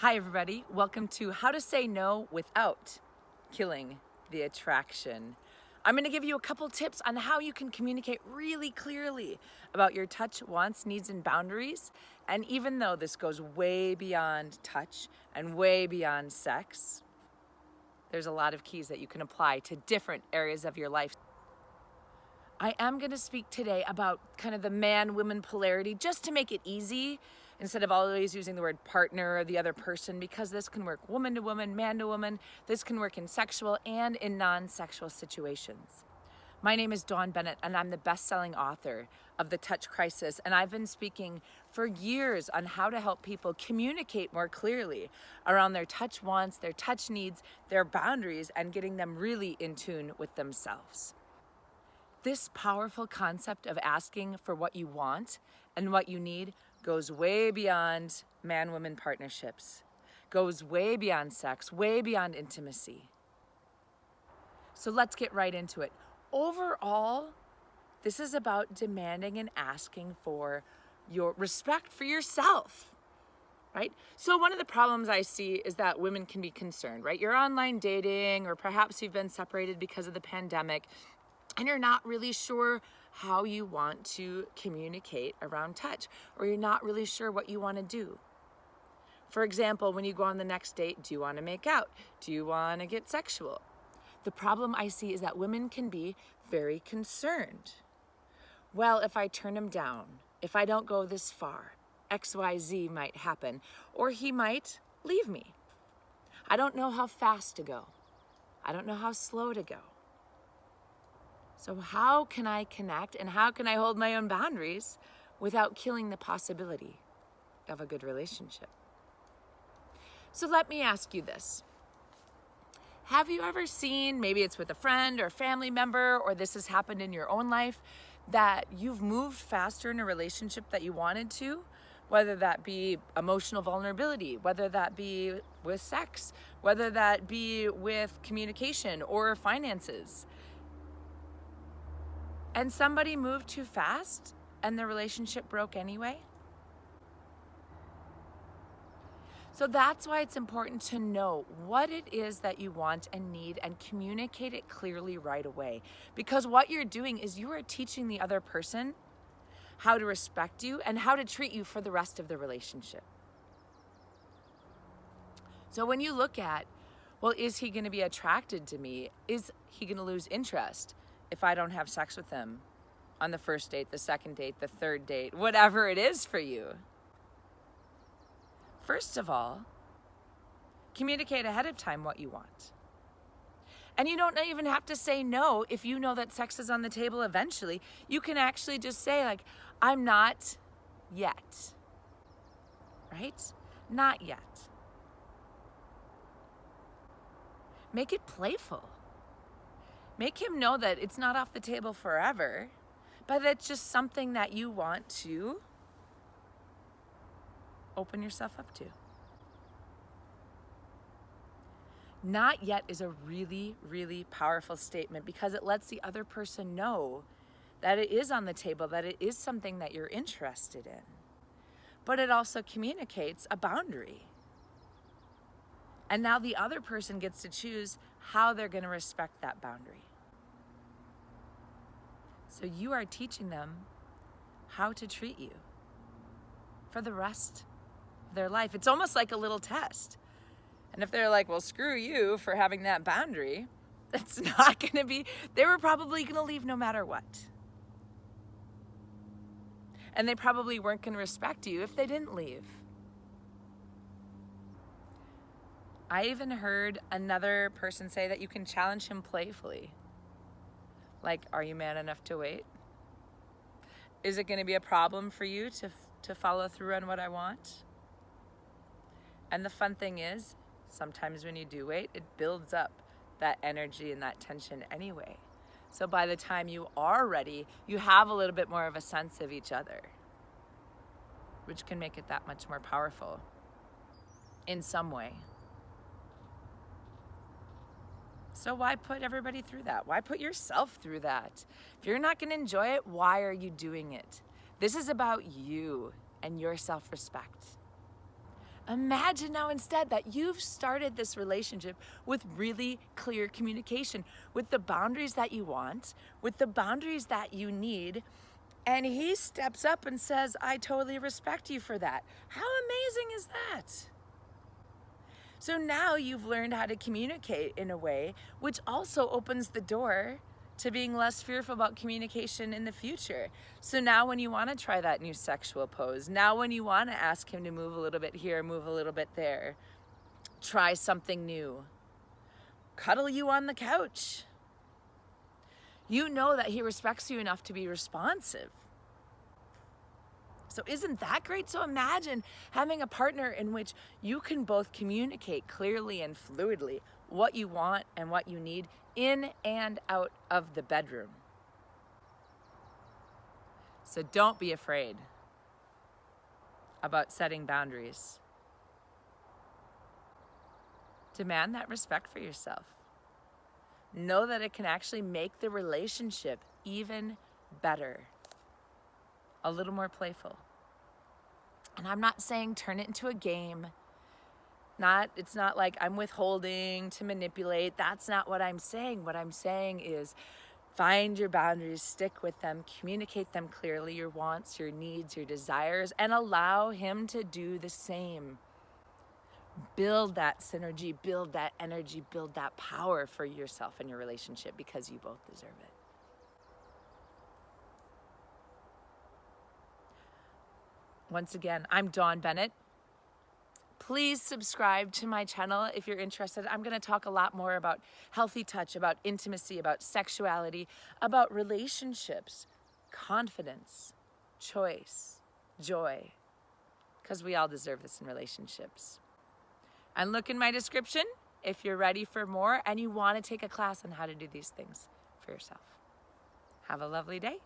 Hi everybody, welcome to How to Say No Without Killing the Attraction. I'm going to give you a couple tips on how you can communicate really clearly about your touch, wants, needs, and boundaries. And even though this goes way beyond touch and way beyond sex, there's a lot of keys that you can apply to different areas of your life. I am going to speak today about kind of the man-woman polarity just to make it easy instead of always using the word partner or the other person, because this can work woman to woman, man to woman. This can work in sexual and in non-sexual situations. My name is Dawn Bennett, and I'm the best-selling author of The Touch Crisis, and I've been speaking for years on how to help people communicate more clearly around their touch wants, their touch needs, their boundaries, and getting them really in tune with themselves. This powerful concept of asking for what you want and what you need goes way beyond man-woman partnerships, goes way beyond sex, way beyond intimacy. So let's get right into it. Overall, this is about demanding and asking for your respect for yourself, right? So one of the problems I see is that women can be concerned, right? You're online dating, or perhaps you've been separated because of the pandemic, and you're not really sure how you want to communicate around touch, or you're not really sure what you want to do. For example, when you go on the next date, do you want to make out? Do you want to get sexual? The problem I see is that women can be very concerned. Well, if I turn him down, if I don't go this far, XYZ might happen, or he might leave me. I don't know how fast to go. I don't know how slow to go. So how can I connect and how can I hold my own boundaries without killing the possibility of a good relationship? So let me ask you this. Have you ever seen, maybe it's with a friend or a family member, or this has happened in your own life, that you've moved faster in a relationship that you wanted to, whether that be emotional vulnerability, whether that be with sex, whether that be with communication or finances? And somebody moved too fast and the relationship broke anyway? So that's why it's important to know what it is that you want and need and communicate it clearly right away. Because what you're doing is you are teaching the other person how to respect you and how to treat you for the rest of the relationship. So when you look at, well, is he going to be attracted to me? Is he going to lose interest if I don't have sex with him on the first date, the second date, the third date, whatever it is for you? First of all, communicate ahead of time what you want. And you don't even have to say no if you know that sex is on the table eventually. You can actually just say, like, I'm not yet, right? Not yet. Make it playful. Make him know that it's not off the table forever, but that's just something that you want to open yourself up to. Not yet is a really, really powerful statement because it lets the other person know that it is on the table, that it is something that you're interested in. But it also communicates a boundary. And now the other person gets to choose how they're going to respect that boundary. So you are teaching them how to treat you for the rest of their life. It's almost like a little test. And if they're like, well, screw you for having that boundary, that's not going to be, they were probably going to leave no matter what. And they probably weren't going to respect you if they didn't leave. I even heard another person say that you can challenge him playfully. Like, are you man enough to wait? Is it going to be a problem for you to follow through on what I want? And the fun thing is, sometimes when you do wait, it builds up that energy and that tension anyway. So by the time you are ready, you have a little bit more of a sense of each other, which can make it that much more powerful in some way. So why put everybody through that? Why put yourself through that? If you're not going to enjoy it, why are you doing it? This is about you and your self-respect. Imagine now instead that you've started this relationship with really clear communication, with the boundaries that you want, with the boundaries that you need, and he steps up and says, I totally respect you for that. How amazing is that? So now you've learned how to communicate in a way which also opens the door to being less fearful about communication in the future. So now when you want to try that new sexual pose, now when you want to ask him to move a little bit here, move a little bit there, try something new, cuddle you on the couch, you know that he respects you enough to be responsive. So isn't that great? So imagine having a partner in which you can both communicate clearly and fluidly what you want and what you need in and out of the bedroom. So don't be afraid about setting boundaries. Demand that respect for yourself. Know that it can actually make the relationship even better, a little more playful. And I'm not saying turn it into a game. It's not like I'm withholding to manipulate. That's not what I'm saying. What I'm saying is find your boundaries, stick with them, communicate them clearly, your wants, your needs, your desires, and allow him to do the same. Build that synergy, build that energy, build that power for yourself and your relationship because you both deserve it. Once again, I'm Dawn Bennett. Please subscribe to my channel if you're interested. I'm going to talk a lot more about healthy touch, about intimacy, about sexuality, about relationships, confidence, choice, joy, because we all deserve this in relationships. And look in my description if you're ready for more and you want to take a class on how to do these things for yourself. Have a lovely day.